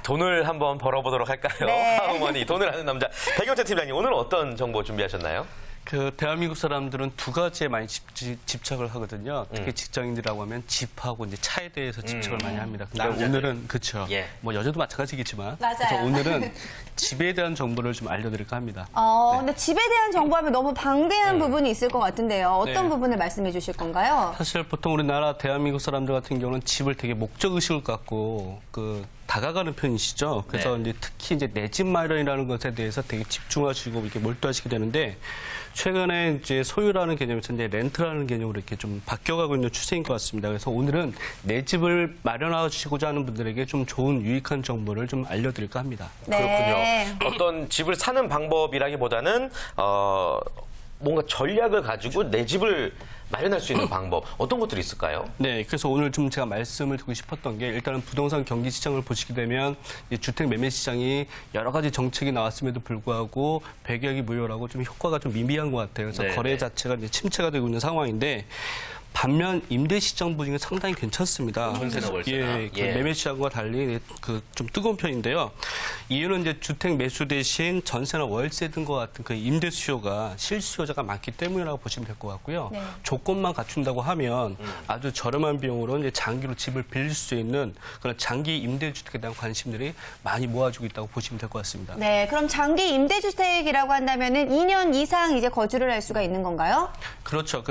돈을 한번 벌어보도록 할까요? 네. 하우머니, 돈을 아는 남자. 백영재 팀장님, 오늘 어떤 정보 준비하셨나요? 대한민국 사람들은 두 가지에 많이 집착을 하거든요. 특히 직장인들이라고 하면 집하고 이제 차에 대해서 집착을 많이 합니다. 근데 남자들. 오늘은 그렇죠. 예. 뭐 여자도 마찬가지겠지만 맞아요. 그래서 오늘은 집에 대한 정보를 좀 알려드릴까 합니다. 근데 집에 대한 정보하면 너무 방대한 부분이 있을 것 같은데요. 어떤 네. 부분을 말씀해 주실 건가요? 사실 보통 우리나라 대한민국 사람들 같은 경우는 집을 되게 목적의식을 갖고 다가가는 편이시죠. 그래서 네. 이제 특히 이제 내 집 마련이라는 것에 대해서 되게 집중하시고 이렇게 몰두하시게 되는데 최근에 이제 소유라는 개념에서 이제 렌트라는 개념으로 이렇게 좀 바뀌어가고 있는 추세인 것 같습니다. 그래서 오늘은 내 집을 마련하시고자 하는 분들에게 좀 좋은 유익한 정보를 좀 알려드릴까 합니다. 네. 그렇군요. 어떤 집을 사는 방법이라기보다는 뭔가 전략을 가지고 내 집을 마련할 수 있는 방법, 어떤 것들이 있을까요? 네, 그래서 오늘 좀 제가 말씀을 드리고 싶었던 게 일단은 부동산 경기 시장을 보시게 되면 이 주택 매매 시장이 여러 가지 정책이 나왔음에도 불구하고 배경이 무효라고 좀 효과가 좀 미미한 것 같아요. 그래서 네, 거래 네. 자체가 이제 침체가 되고 있는 상황인데 반면 임대 시장 분위기는 상당히 괜찮습니다. 전세나 월세나. 예, 그 예. 매매 시장과 달리 좀 뜨거운 편인데요. 이유는 이제 주택 매수 대신 전세나 월세 등과 같은 그 임대 수요가 실수요자가 많기 때문이라고 보시면 될 것 같고요. 네. 조건만 갖춘다고 하면 아주 저렴한 비용으로 이제 장기로 집을 빌릴 수 있는 그런 장기 임대주택에 대한 관심들이 많이 모아지고 있다고 보시면 될 것 같습니다. 네, 그럼 장기 임대주택이라고 한다면은 2년 이상 이제 거주를 할 수가 있는 건가요? 그렇죠.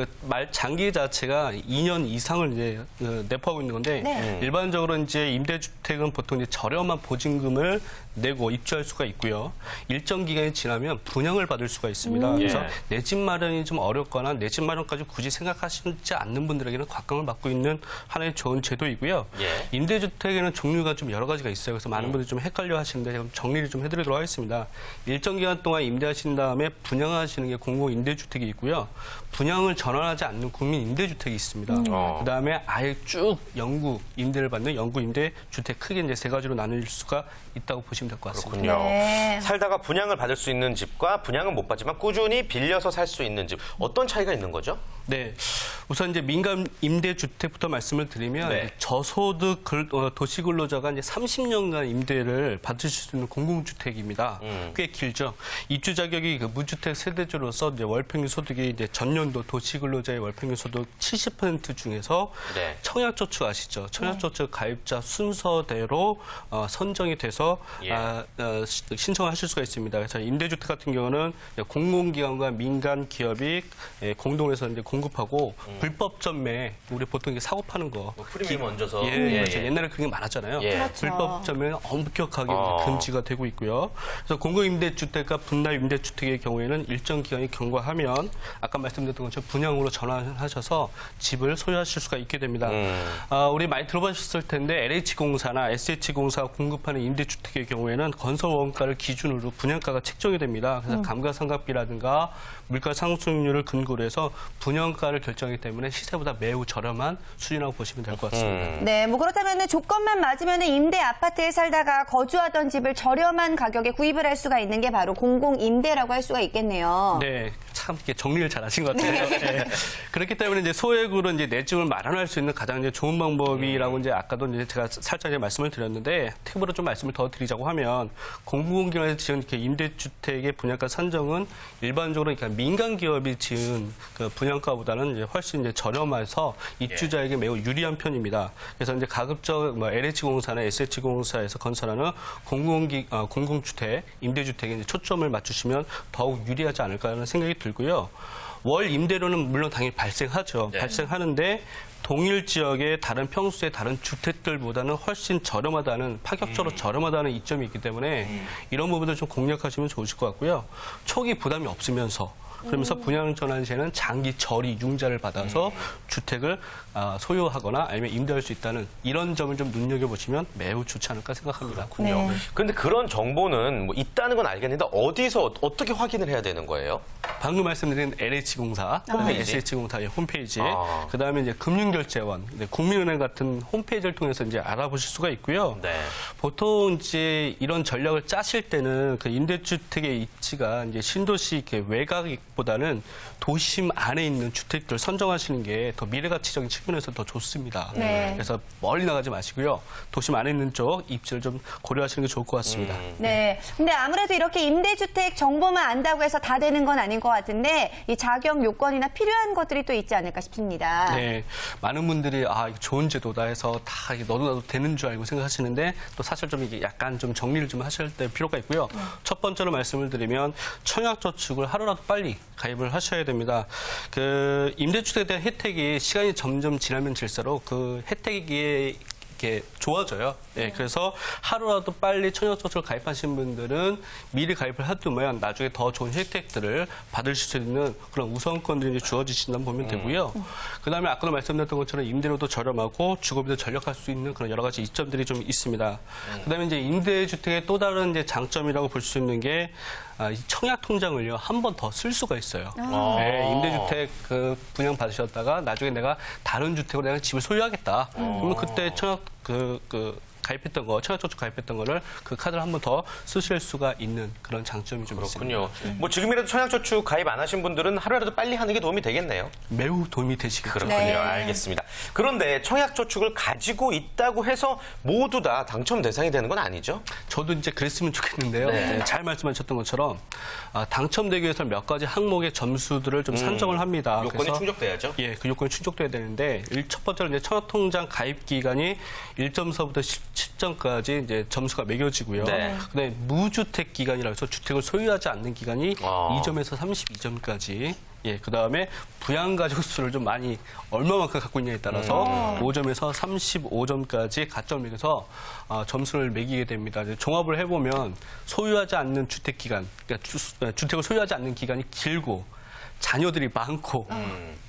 장기 자체가 2년 이상을 이제 내포하고 있는 건데 네. 일반적으로 이제 임대주택은 보통 이제 저렴한 보증금을 내고 입주할 수가 있고요. 일정 기간이 지나면 분양을 받을 수가 있습니다. 그래서 예. 내 집 마련이 좀 어렵거나 내 집 마련까지 굳이 생각하시지 않는 분들에게는 곽강을 받고 있는 하나의 좋은 제도이고요. 예. 임대주택에는 종류가 좀 여러 가지가 있어요. 그래서 많은 분들이 좀 헷갈려 하시는데 제가 정리를 좀 해드리도록 하겠습니다. 일정 기간 동안 임대하신 다음에 분양하시는 게 공공임대주택이 있고요. 분양을 전환하지 않는 국민임대주택이 있습니다. 그다음에 아예 쭉 영구 임대를 받는 영구 임대주택 크게 이제 세 가지로 나눌 수가 있다고 보시면 될 것 같습니다. 그렇군요. 네. 살다가 분양을 받을 수 있는 집과 분양은 못 받지만 꾸준히 빌려서 살 수 있는 집, 어떤 차이가 있는 거죠? 네, 우선 이제 민간 임대주택부터 말씀을 드리면 네. 저소득 도시근로자가 이제 30년간 임대를 받으실 수 있는 공공주택입니다. 꽤 길죠. 입주 자격이 무주택 세대주로서 이제 월평균 소득이 이제 전년도 도시근로자의 월평균 소득 70% 중에서 네. 청약저축 아시죠? 청약저축 가입자 순서대로 선정이 돼서 예. 신청을 하실 수가 있습니다. 그래서 임대주택 같은 경우는 공공기관과 민간 기업이 공동해서 이제 공급하고 불법 전매 우리 보통 이게 사고 파는 거 프리미엄 얹어서. 그렇죠. 옛날에 그런 게 많았잖아요. 예. 그렇죠. 불법 전매는 엄격하게 금지가 되고 있고요. 그래서 공공임대주택과 분납임대주택의 경우에는 일정 기간이 경과하면 아까 말씀드렸던 것처럼 분양으로 전환하셔서 집을 소유하실 수가 있게 됩니다. 우리 많이 들어보셨을 텐데 LH공사나 SH공사가 공급하는 임대주택의 경우에는 건설 원가를 기준으로 분양가가 책정이 됩니다. 그래서 감가상각비라든가 물가 상승률을 근거로 해서 분양가를 결정하기 때문에 시세보다 매우 저렴한 수준이라고 보시면 될 것 같습니다. 네, 뭐 그렇다면 조건만 맞으면 임대 아파트에 살다가 거주하던 집을 저렴한 가격에 구입을 할 수가 있는 게 바로 공공임대라고 할 수가 있겠네요. 네, 참 이렇게 정리를 잘 하신 것 같아요. 네. 그렇기 때문에 이제 소액으로 이제 내 집을 마련할 수 있는 가장 이제 좋은 방법이라고 이제 아까도 이제 제가 살짝 이제 말씀을 드렸는데 팁으로 좀 말씀을 더 드리자고 하면 공공기관에서 지은 이렇게 임대주택의 분양가 산정은 일반적으로 그러니까 민간 기업이 지은 그 분양가보다는 이제 훨씬 이제 저렴해서 입주자에게 매우 유리한 편입니다. 그래서 이제 가급적 LH공사나 SH공사에서 건설하는 공공주택, 임대주택에 이제 초점을 맞추시면 더욱 유리하지 않을까 하는 생각이 들고요. 월 임대료는 물론 당연히 발생하죠. 네. 발생하는데 동일 지역의 다른 평수의 다른 주택들보다는 훨씬 저렴하다는 파격적으로 저렴하다는 이점이 있기 때문에 이런 부분들 좀 공략하시면 좋으실 것 같고요. 초기 부담이 없으면서 그러면서 분양 전환 시에는 장기 저리 융자를 받아서 주택을 소유하거나 아니면 임대할 수 있다는 이런 점을 좀 눈여겨보시면 매우 좋지 않을까 생각합니다. 네. 근데 그런 정보는 뭐 있다는 건 알겠는데 어디서 어떻게 확인을 해야 되는 거예요? 방금 말씀드린 LH공사, 홈페이지? SH공사의 홈페이지, 아. 그다음에 이제 금융결제원, 국민은행 같은 홈페이지를 통해서 이제 알아보실 수가 있고요. 네. 보통 이제 이런 전략을 짜실 때는 그 임대주택의 입지가 이제 신도시 이렇게 외곽 주택보다는 도심 안에 있는 주택들 선정하시는 게 더 미래가치적인 측면에서 더 좋습니다. 네. 그래서 멀리 나가지 마시고요. 도심 안에 있는 쪽 입지를 좀 고려하시는 게 좋을 것 같습니다. 네. 근데 아무래도 이렇게 임대주택 정보만 안다고 해서 다 되는 건 아닌 것 같은데 이 자격 요건이나 필요한 것들이 또 있지 않을까 싶습니다. 네, 많은 분들이 이거 좋은 제도다 해서 다 이게 너도 나도 되는 줄 알고 생각하시는데 또 사실 좀 이게 약간 좀 정리를 좀 하실 때 필요가 있고요. 첫 번째로 말씀을 드리면 청약저축을 하루라도 빨리 가입을 하셔야 됩니다. 그 임대주택에 대한 혜택이 시간이 점점 지나면 질수록 그 혜택이 이렇게 좋아져요. 네, 그래서 하루라도 빨리 청약저축을 가입하신 분들은 미리 가입을 해두면 나중에 더 좋은 혜택들을 받으실 수 있는 그런 우선권들이 주어지신다고 보면 되고요. 그다음에 아까도 말씀드렸던 것처럼 임대료도 저렴하고 주거비도 절약할 수 있는 그런 여러 가지 이점들이 좀 있습니다. 그다음에 이제 임대주택의 또 다른 이제 장점이라고 볼 수 있는 게 이 청약 통장을요 한 번 더 쓸 수가 있어요. 네, 임대주택 그 분양 받으셨다가 나중에 내가 다른 주택으로 내가 집을 소유하겠다. 그러면 그때 청약 가입했던 거, 청약저축 가입했던 거를 그 카드를 한 번 더 쓰실 수가 있는 그런 장점이 좀 그렇군요. 있습니다. 뭐 지금이라도 청약저축 가입 안 하신 분들은 하루라도 빨리 하는 게 도움이 되겠네요. 매우 도움이 되시겠죠. 그렇군요. 네. 알겠습니다. 그런데 청약저축을 가지고 있다고 해서 모두 다 당첨 대상이 되는 건 아니죠? 저도 이제 그랬으면 좋겠는데요. 네. 네, 잘 말씀하셨던 것처럼 당첨되기 위해서 몇 가지 항목의 점수들을 좀 산정을 합니다. 요건이 그래서 충족돼야죠. 예, 그 요건이 충족돼야 되는데 첫 번째로 이제 청약통장 가입 기간이 1점서부터 10점까지 이제 점수가 매겨지고요. 네. 그다음에 무주택 기간이라고 해서 주택을 소유하지 않는 기간이 2점에서 32점까지. 예, 그다음에 부양 가족 수를 좀 많이 얼마만큼 갖고 있냐에 따라서 5점에서 35점까지 가점을 매겨서 점수를 매기게 됩니다. 이제 종합을 해보면 소유하지 않는 주택 기간, 그러니까 주택을 소유하지 않는 기간이 길고 자녀들이 많고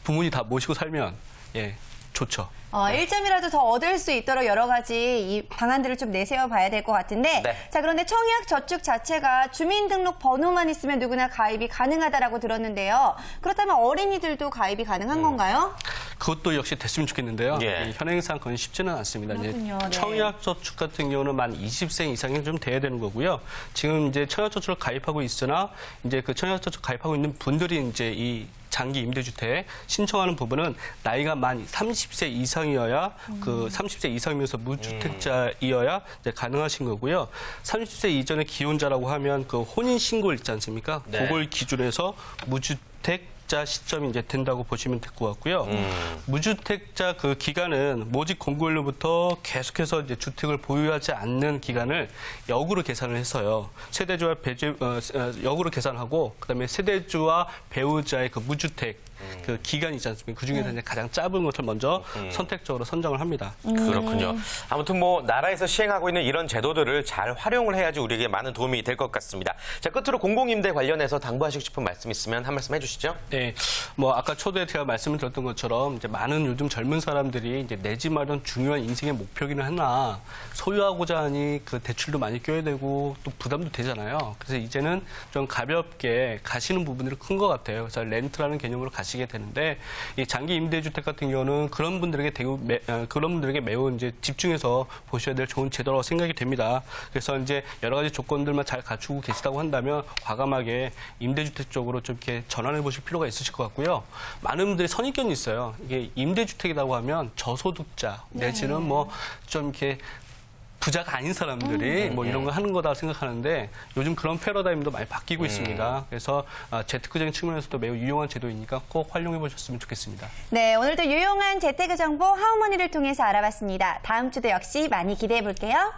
부모님 다 모시고 살면 예, 좋죠. 1점이라도 더 얻을 수 있도록 여러 가지 이 방안들을 좀 내세워 봐야 될 것 같은데 네. 자 그런데 청약저축 자체가 주민등록 번호만 있으면 누구나 가입이 가능하다라고 들었는데요. 그렇다면 어린이들도 가입이 가능한 건가요? 그것도 역시 됐으면 좋겠는데요. 예. 현행상 그건 쉽지는 않습니다. 이제 그렇군요. 네. 청약저축 같은 경우는 만 20세 이상이 좀 돼야 되는 거고요. 지금 이제 청약저축을 가입하고 있으나 이제 그 청약저축 가입하고 있는 분들이 이제 이 장기 임대주택 신청하는 부분은 나이가 만 30세 이상이어야 그 30세 이상이면서 무주택자이어야 이제 가능하신 거고요. 30세 이전의 기혼자라고 하면 그 혼인 신고를 있지 않습니까? 네. 그걸 기준해서 무주택자 시점이 이제 된다고 보시면 될 것 같고요. 무주택자 그 기간은 모집 공고일로부터 계속해서 이제 주택을 보유하지 않는 기간을 역으로 계산을 해서요. 세대주와 역으로 계산하고 그다음에 세대주와 배우자의 그 무주택 그 기간이 있지 않습니까? 그 중에서 이제 가장 짧은 것을 먼저 선택적으로 선정을 합니다. 그렇군요. 아무튼 뭐 나라에서 시행하고 있는 이런 제도들을 잘 활용을 해야지 우리에게 많은 도움이 될 것 같습니다. 자, 끝으로 공공임대 관련해서 당부하시고 싶은 말씀 있으면 한 말씀 해주시죠. 네, 뭐 아까 초대에 제가 말씀을 드렸던 것처럼 이제 많은 요즘 젊은 사람들이 이제 내 집 마련 중요한 인생의 목표기는 하나 소유하고자 하니 그 대출도 많이 껴야 되고 또 부담도 되잖아요. 그래서 이제는 좀 가볍게 가시는 부분들이 큰 것 같아요. 그래서 렌트라는 개념으로 가시게 되는데 이 장기 임대주택 같은 경우는 그런 분들에게 매우 이제 집중해서 보셔야 될 좋은 제도라고 생각이 됩니다. 그래서 이제 여러 가지 조건들만 잘 갖추고 계시다고 한다면 과감하게 임대주택 쪽으로 좀 이렇게 전환해 보실 필요가 있으실 것 같고요. 많은 분들이 선입견이 있어요. 이게 임대주택이라고 하면 저소득자 내지는 뭐 좀 이렇게 부자가 아닌 사람들이 뭐 이런 거 하는 거다 생각하는데 요즘 그런 패러다임도 많이 바뀌고 있습니다. 그래서 재테크적인 측면에서도 매우 유용한 제도이니까 꼭 활용해 보셨으면 좋겠습니다. 네, 오늘도 유용한 재테크 정보 하우머니를 통해서 알아봤습니다. 다음 주도 역시 많이 기대해 볼게요.